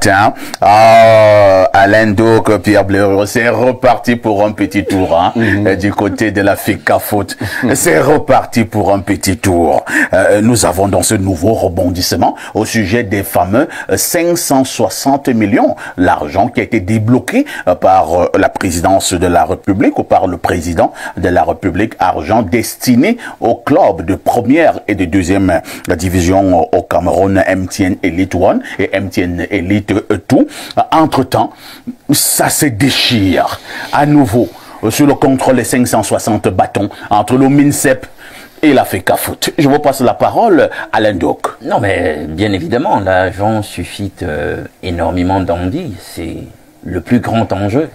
matin. Alain Doc, Pierre Blériot, c'est reparti pour un petit tour du côté de la FECAFOOT. C'est reparti pour un petit tour. Nous avons dans ce nouveau rebondissement au sujet des fameux 560 millions, l'argent qui a été débloqué par la présidence de la République ou par le président de la République, argent destiné aux clubs de première et de deuxième division au Cameroun, MTN Elite 1 et MTN Elite 2. Entre-temps, ça se déchire à nouveau sur le contrôle des 560 bâtons entre le MINSEP et la FECAFOOT. Je vous passe la parole à Alain Doc. Non, mais bien évidemment, l'argent suscite énormément d'envie. C'est le plus grand enjeu.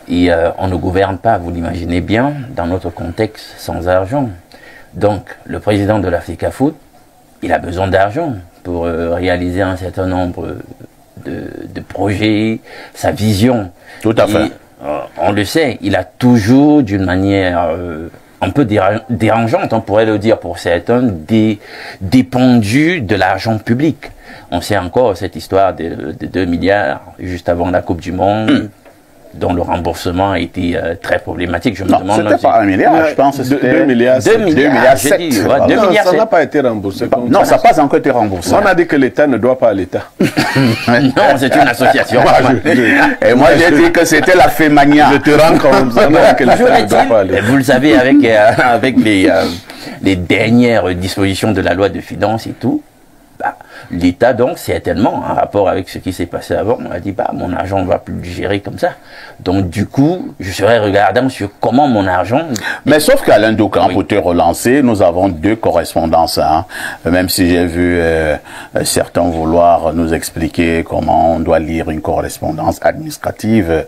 Et on ne gouverne pas, vous l'imaginez bien, dans notre contexte, sans argent. Donc, le président de la FECAFOOT, il a besoin d'argent pour réaliser un certain nombre de projets, sa vision. Tout à fait. Et, on le sait, il a toujours, d'une manière un peu dérangeante, on pourrait le dire pour certains, dépendu de l'argent public. On sait encore cette histoire de 2 milliards juste avant la Coupe du Monde, dont le remboursement a été très problématique. Je me demande. C'était pas 1 milliard, je pense. C'était 2 milliards. 2 milliards. 2 milliards. Ça n'a pas été remboursé. Non, ça n'a pas encore été remboursé. On a dit que l'État ne doit pas à l'État. Non, c'est une association. Et moi, j'ai dit que c'était la FEMANIA. Je te rends compte. On a dit que l'État ne doit pas à l'État. Vous le savez, avec les dernières dispositions de la loi de finances et tout, l'État, donc, certainement, en rapport avec ce qui s'est passé avant, on a dit, mon argent ne va plus le gérer comme ça. Donc, du coup, je serai regardant sur comment mon argent... Mais sauf qu'Alain Doucan, pour te relancer, nous avons 2 correspondances. Même si j'ai vu certains vouloir nous expliquer comment on doit lire une correspondance administrative,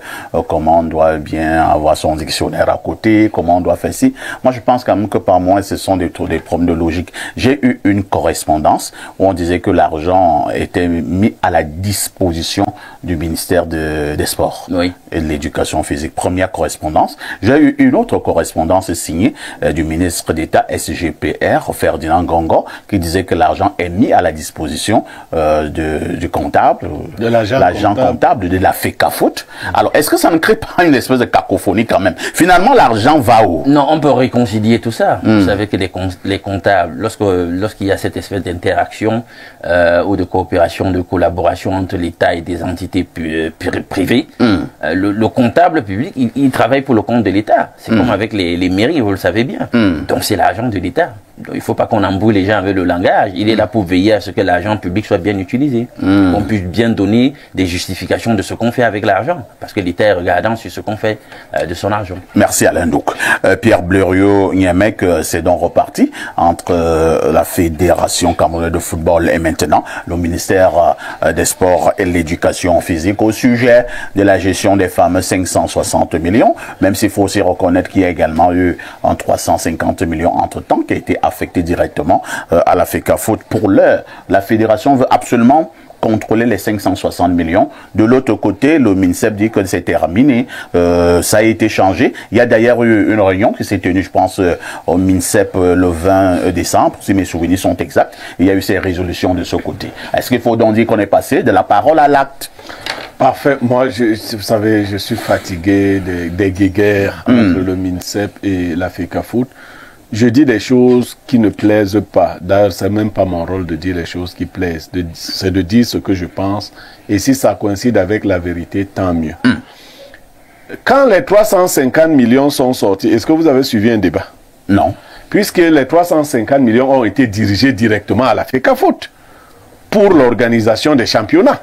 comment on doit bien avoir son dictionnaire à côté, comment on doit faire ci. Moi, je pense quand même que par moi, ce sont des problèmes de logique. J'ai eu une correspondance où on disait que l'argent était mis à la disposition du ministère des Sports et de l'Éducation physique. Première correspondance. J'ai eu une autre correspondance signée du ministre d'État SGPR, Ferdinand Gongo, qui disait que l'argent est mis à la disposition du comptable, de l'agent comptable de la FECAFOOT. Alors, est-ce que ça ne crée pas une espèce de cacophonie quand même? Finalement, l'argent va où? Non, on peut réconcilier tout ça. Vous savez que les comptables, lorsqu'il y a cette espèce d'interaction ou de coopération, de collaboration entre l'État et des entités privées, le comptable public, il travaille pour le compte de l'État. C'est comme avec les mairies, vous le savez bien. Donc c'est l'argent de l'État. Il ne faut pas qu'on embrouille les gens avec le langage. Il est là pour veiller à ce que l'argent public soit bien utilisé. Qu'on puisse bien donner des justifications de ce qu'on fait avec l'argent. Parce que l'État est regardant sur ce qu'on fait de son argent. Merci Alain Doc. Pierre Blériot, Niamek, c'est donc reparti entre la Fédération camerounaise de football et maintenant le ministère des Sports et de l'Éducation physique au sujet de la gestion des fameux 560 millions. Même s'il faut aussi reconnaître qu'il y a également eu un 350 millions entre-temps qui a été affecté directement à la FECAFOOT. Pour l'heure, la fédération veut absolument contrôler les 560 millions. De l'autre côté, le MINSEP dit que c'est terminé, ça a été changé. Il y a d'ailleurs eu une réunion qui s'est tenue, je pense, au MINSEP le 20 décembre, si mes souvenirs sont exacts. Il y a eu ces résolutions de ce côté. Est-ce qu'il faut donc dire qu'on est passé de la parole à l'acte? Parfait. Moi, vous savez, je suis fatigué des guéguerres entre le MINSEP et la FECAFOOT. Je dis des choses qui ne plaisent pas. D'ailleurs, c'est même pas mon rôle de dire les choses qui plaisent. C'est de dire ce que je pense. Et si ça coïncide avec la vérité, tant mieux. Quand les 350 millions sont sortis, est-ce que vous avez suivi un débat? Non. Puisque les 350 millions ont été dirigés directement à la FECAFOOT pour l'organisation des championnats.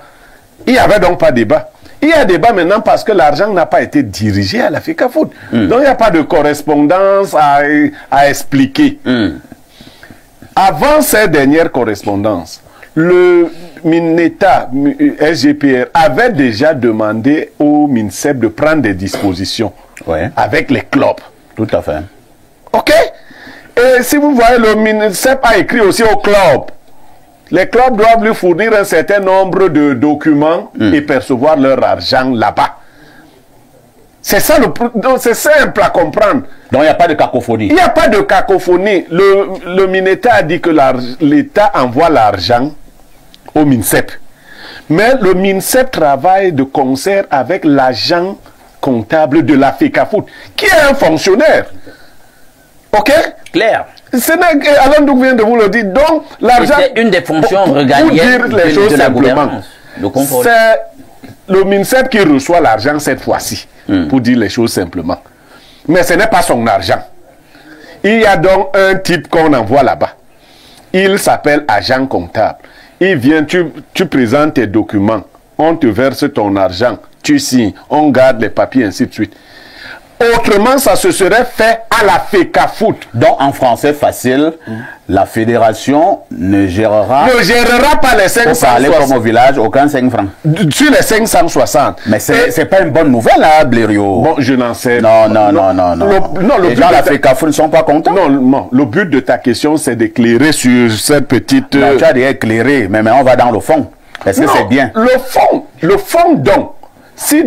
Il n'y avait donc pas de débat. Il y a débat maintenant parce que l'argent n'a pas été dirigé à la FECAFOOT. Donc il n'y a pas de correspondance à expliquer. Avant ces dernières correspondances, le MINETA, SGPR, avait déjà demandé au MINSEP de prendre des dispositions avec les clubs. Tout à fait. OK? Et si vous voyez, le MINSEP a écrit aussi aux clubs. Les clubs doivent lui fournir un certain nombre de documents et percevoir leur argent là-bas. C'est ça c'est simple à comprendre. Donc il n'y a pas de cacophonie. Il n'y a pas de cacophonie. Le MINETA a dit que l'État envoie l'argent au MINSEP. Mais le MINSEP travaille de concert avec l'agent comptable de la FECAFOOT, qui est un fonctionnaire. OK? Clair. Alain Ndouk vient de vous le dire. Donc, l'argent... C'est une des fonctions régaliennes de la gouvernance. C'est le MINSEP qui reçoit l'argent cette fois-ci, pour dire les choses simplement. Mais ce n'est pas son argent. Il y a donc un type qu'on envoie là-bas. Il s'appelle agent comptable. Il vient, tu présentes tes documents, on te verse ton argent, tu signes, on garde les papiers, ainsi de suite. Autrement, ça se serait fait à la FECAFOOT. Donc, en français facile, la fédération ne gérera pas les 560. Pour parler comme au village, aucun 5 francs. Sur les 560. Mais c'est pas une bonne nouvelle, hein, Blériot. Bon, je n'en sais pas. Non. Les gens de la FECAFOOT ne sont pas contents. Non, le but de ta question, c'est d'éclairer sur cette petite... Non, tu as déjà éclairé, mais on va dans le fond. Est-ce que c'est bien? Le fond donc.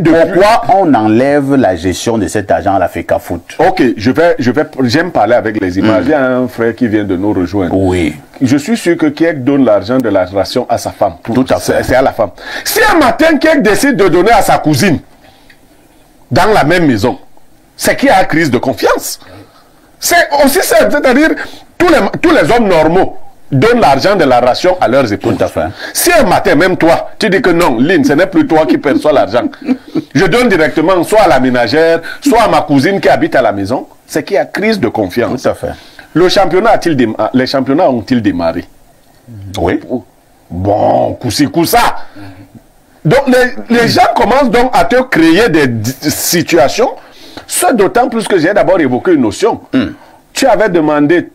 Pourquoi on enlève la gestion de cet agent à la FECAFOOT? Ok, j'aime parler avec les images. Il y a un frère qui vient de nous rejoindre. Oui. Je suis sûr que Kiek donne l'argent de la ration à sa femme. Tout à fait. C'est à la femme. Si un matin Kiek décide de donner à sa cousine, dans la même maison, c'est qu'il y a une crise de confiance. C'est aussi simple, c'est-à-dire tous les hommes normaux donnent l'argent de la ration à leurs épouses. Tout à fait. Si un matin, même toi, tu dis que non, Lynn, ce n'est plus toi qui perçois l'argent. Je donne directement soit à la ménagère, soit à ma cousine qui habite à la maison, c'est qu'il y a crise de confiance. Tout à fait. Les championnats ont-ils démarré? Oui. Bon, ça. Donc, les gens commencent donc à te créer des situations, ce d'autant plus que j'ai d'abord évoqué une notion. Tu avais demandé,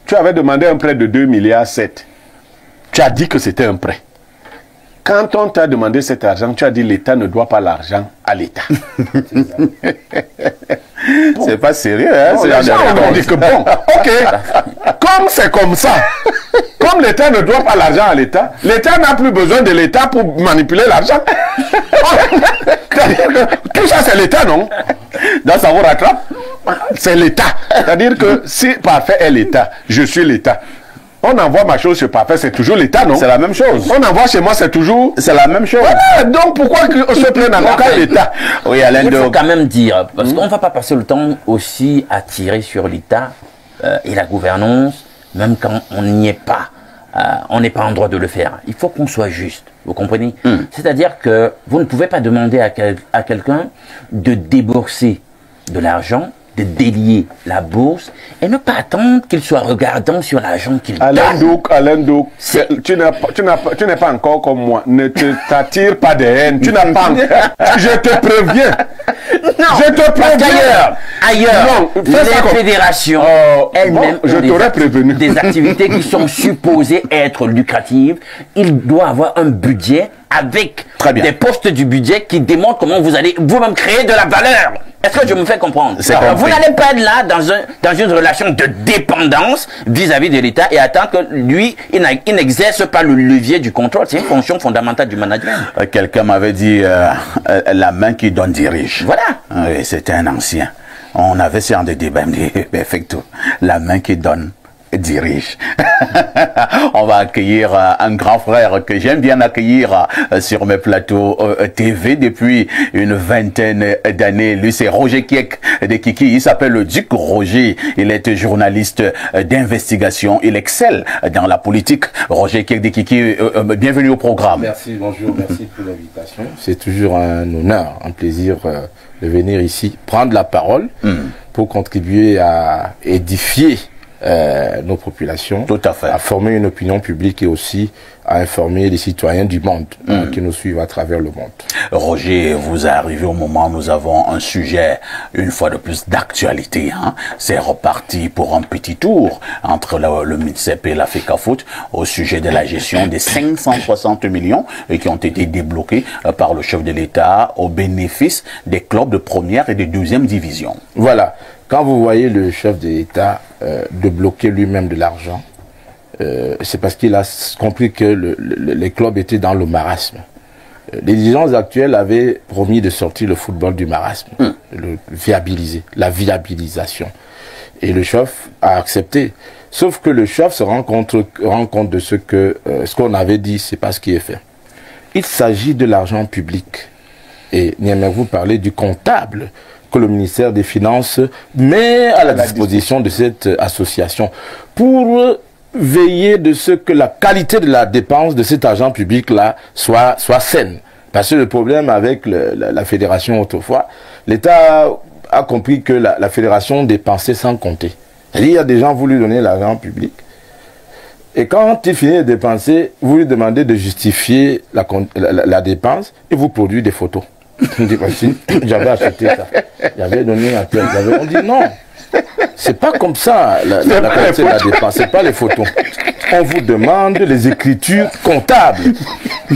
tu avais demandé un prêt de 2,7 milliards. Tu as dit que c'était un prêt. Quand on t'a demandé cet argent, tu as dit l'État ne doit pas l'argent à l'État. C'est pas sérieux, hein? Les gens ont dit que bon, ok, comme c'est comme ça, comme l'État ne doit pas l'argent à l'État, l'État n'a plus besoin de l'État pour manipuler l'argent. Tout ça, c'est l'État, non? Donc ça vous rattrape? C'est l'État. C'est-à-dire que si Parfait est l'État, je suis l'État. On envoie ma chose chez Parfait, c'est toujours l'État, non? C'est la même chose. On envoie chez moi, c'est toujours... C'est la même chose. Voilà, donc pourquoi on se plaint encore à l'État? Oui, Alain, il faut quand même dire, parce qu'on ne va pas passer le temps aussi à tirer sur l'État et la gouvernance, même quand on n'y est pas. On n'est pas en droit de le faire. Il faut qu'on soit juste, vous comprenez? C'est-à-dire que vous ne pouvez pas demander à quelqu'un de débourser de l'argent, de délier la bourse et ne pas attendre qu'il soit regardant sur l'argent qu'il donne. Alain Ndouk, tu n'es pas encore comme moi. Ne t'attire pas de haine. Tu n'as pas encore... Je te préviens. Non, je te préviens. Ailleurs, les fédérations elles-mêmes ont des activités qui sont supposées être lucratives. Il doit avoir un budget avec des postes du budget qui démontrent comment vous allez vous-même créer de la valeur. Est-ce que je me fais comprendre? Vous n'allez pas être là dans une relation de dépendance vis-à-vis de l'État et attendre que lui, il n'exerce pas le levier du contrôle. C'est une fonction fondamentale du management. Quelqu'un m'avait dit la main qui donne dirige. Voilà. Oui, c'était un ancien. On avait ce genre de débat, il me dit, effectivement, la main qui donne dirige. On va accueillir un grand frère que j'aime bien accueillir sur mes plateaux TV depuis une vingtaine d'années. Lui, c'est Roger Kiek de Kiki. Il s'appelle le Duc Roger. Il est journaliste d'investigation. Il excelle dans la politique. Roger Kiek de Kiki, bienvenue au programme. Merci, bonjour, merci pour l'invitation. C'est toujours un honneur, un plaisir de venir ici prendre la parole pour contribuer à édifier nos populations, tout à fait, à former une opinion publique et aussi à informer les citoyens du monde qui nous suivent à travers le monde. Roger, vous arrivez au moment où nous avons un sujet, une fois de plus, d'actualité. C'est reparti pour un petit tour entre le MINSEP et la FECAFOOT au sujet de la gestion des 560 millions qui ont été débloqués par le chef de l'État au bénéfice des clubs de première et de deuxième division. Voilà. Quand vous voyez le chef de l'État débloquer lui-même de l'argent, c'est parce qu'il a compris que les clubs étaient dans le marasme. Les dirigeants actuels avaient promis de sortir le football du marasme, le viabiliser, la viabilisation. Et le chef a accepté. Sauf que le chef se rend compte de ce qu'on avait dit, c'est pas ce qui est fait. il s'agit de l'argent public. Et vous parler du comptable que le ministère des Finances met à la disposition de cette association pour veiller de ce que la qualité de la dépense de cet argent public-là soit saine. Parce que le problème avec la fédération autrefois, l'État a compris que la fédération dépensait sans compter. C'est-à-dire il y a des gens voulu donner l'argent public. Et quand il finit de dépenser, vous lui demandez de justifier la dépense et vous produisez des photos. On dit, voici, j'avais acheté ça. J'avais donné un tel. On dit non. C'est pas comme ça la qualité de la dépense. C'est pas les photos. On vous demande les écritures comptables.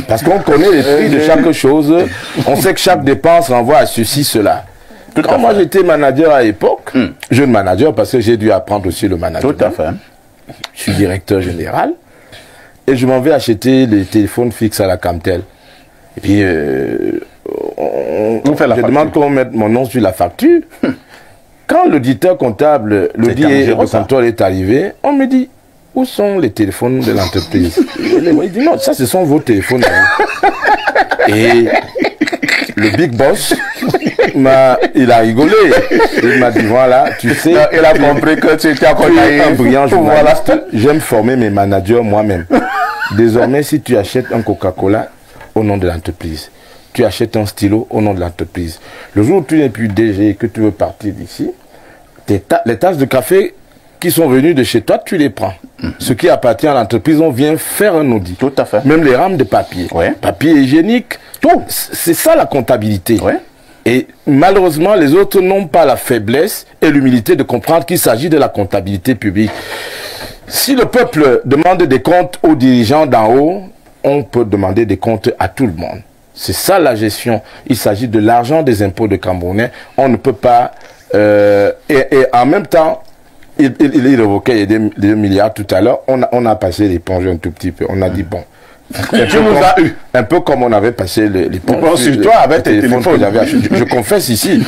Parce qu'on connaît les prix de chaque chose. On sait que chaque dépense renvoie à ceci, cela. Quand moi j'étais manager à l'époque, jeune manager, parce que j'ai dû apprendre aussi le management. Tout à fait. Je suis directeur général. Et je m'en vais acheter les téléphones fixes à la Camtel. Et puis, je demande qu'on mette mon nom sur la facture. Quand l'auditeur comptable, le contrôle est arrivé, on me dit, où sont les téléphones de l'entreprise? Il dit, non, ça ce sont vos téléphones. Et le big boss, il a rigolé. Il m'a dit, voilà, tu sais, non, il a compris que tu étais un brillant journaliste. J'aime former mes managers moi-même. Désormais, si tu achètes un Coca-Cola au nom de l'entreprise, tu achètes un stylo au nom de l'entreprise. Le jour où tu n'es plus DG et que tu veux partir d'ici, les tasses de café qui sont venues de chez toi, tu les prends. Ce qui appartient à l'entreprise, on vient faire un audit. Tout à fait. Même les rames de papier. Ouais. Papier hygiénique, tout. C'est ça la comptabilité. Ouais. Et malheureusement, les autres n'ont pas la faiblesse et l'humilité de comprendre qu'il s'agit de la comptabilité publique. Si le peuple demande des comptes aux dirigeants d'en haut, on peut demander des comptes à tout le monde. C'est ça la gestion. Il s'agit de l'argent des impôts de Camerounais. On ne peut pas... et en même temps, il évoquait les 2 milliards tout à l'heure. On a passé l'éponge un tout petit peu. On a dit, bon... Un peu comme on avait passé l'éponge sur toi avec tes téléphones que j'avais acheté. Je confesse ici,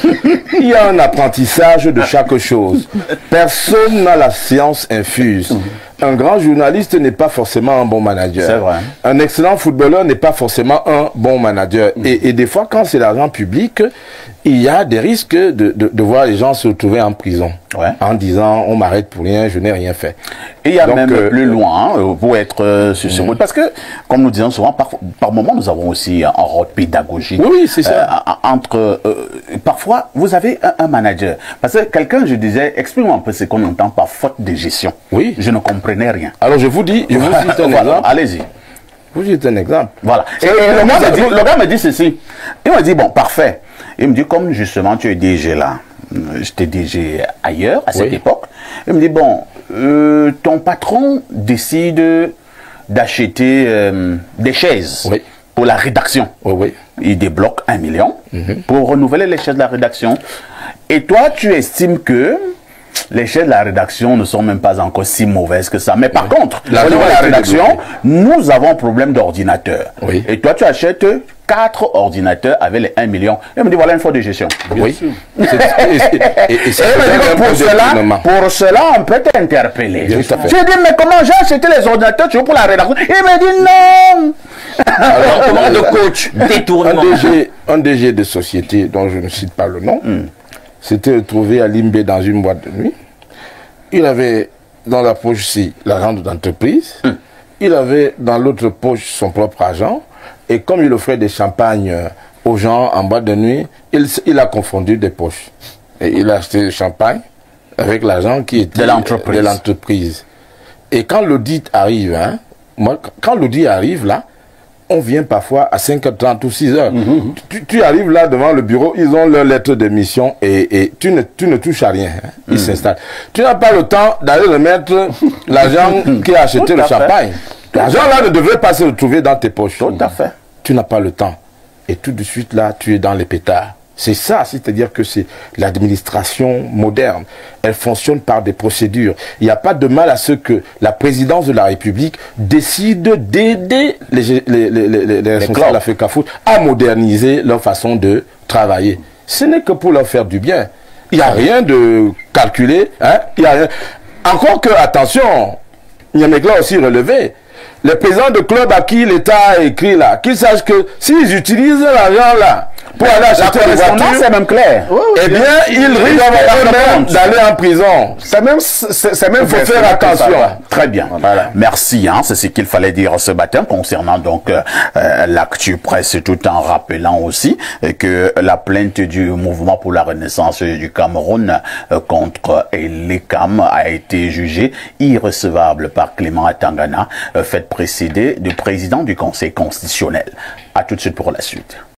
il y a un apprentissage de chaque chose. Personne n'a la science infuse. Un grand journaliste n'est pas forcément un bon manager. C'est vrai. Un excellent footballeur n'est pas forcément un bon manager. Et des fois, quand c'est l'argent public, il y a des risques de voir les gens se retrouver en prison. Ouais. En disant, on m'arrête pour rien, je n'ai rien fait. Et il y a donc, même plus loin, pour être sur ce mode. Parce que, comme nous disons souvent, par moment, nous avons aussi un rôle pédagogique. Oui, c'est ça. Parfois, vous avez un manager. Parce que quelqu'un, je disais, exprime-moi un peu ce qu'on entend par faute de gestion. Oui. Je ne comprenais rien. Alors, je vous dis, cite un exemple. Allez-y. Vous dites un exemple. Voilà. Et le gars me dit ceci. Il me dit, bon, parfait. Il me dit, comme justement tu es DG là, j'étais DG ailleurs à cette époque. Il me dit, bon, ton patron décide d'acheter des chaises pour la rédaction. Il débloque 1 million pour renouveler les chaises de la rédaction. Et toi, tu estimes que les chaises de la rédaction ne sont même pas encore si mauvaises que ça. Mais par contre, au niveau de la rédaction, nous avons un problème d'ordinateur. Et toi, tu achètes 4 ordinateurs avec les 1 million. Il me dit, voilà une faute de gestion. Oui. Pour cela, on peut t'interpeller. Je dis, mais comment j'ai acheté les ordinateurs pour la rédaction? Il me dit, non. Alors, comment le coach détournement. Un DG de société dont je ne cite pas le nom, s'était retrouvé à Limbé dans une boîte de nuit. Il avait dans la poche ici l'argent de l'entreprise. Il avait dans l'autre poche son propre argent. Et comme il offrait des champagnes aux gens en boîte de nuit, il a confondu des poches. Et il a acheté le champagne avec l'argent qui était de l'entreprise. Et quand l'audit arrive, quand l'audit arrive là, on vient parfois à 5h30 ou 6h. Tu arrives là devant le bureau, ils ont leur lettre de mission et tu ne touches à rien. Ils s'installent. Tu n'as pas le temps d'aller remettre l'argent qui a acheté le champagne. L'argent là ne devrait pas se retrouver dans tes poches. Tout à fait. Tu n'as pas le temps. Et tout de suite là, tu es dans les pétards. C'est ça, c'est-à-dire que c'est l'administration moderne. Elle fonctionne par des procédures. Il n'y a pas de mal à ce que la présidence de la République décide d'aider les responsables de la FECAFOOT à moderniser leur façon de travailler. Ce n'est que pour leur faire du bien. Il n'y a rien de calculé. Il y a rien. Encore que, attention, Niamegla aussi relevé, les présidents de club à qui l'État a écrit là, qu'ils sachent que s'ils utilisent l'argent là pour aller acheter des voitures, c'est même clair. eh bien, ils risquent d'aller en prison. C'est même, faut faire attention. Très bien. Voilà. Merci. Hein, c'est ce qu'il fallait dire ce matin concernant donc l'actu presse, tout en rappelant aussi que la plainte du mouvement pour la renaissance du Cameroun contre l'ECAM a été jugée irrecevable par Clément Atangana, fait précéder du président du Conseil constitutionnel. À tout de suite pour la suite.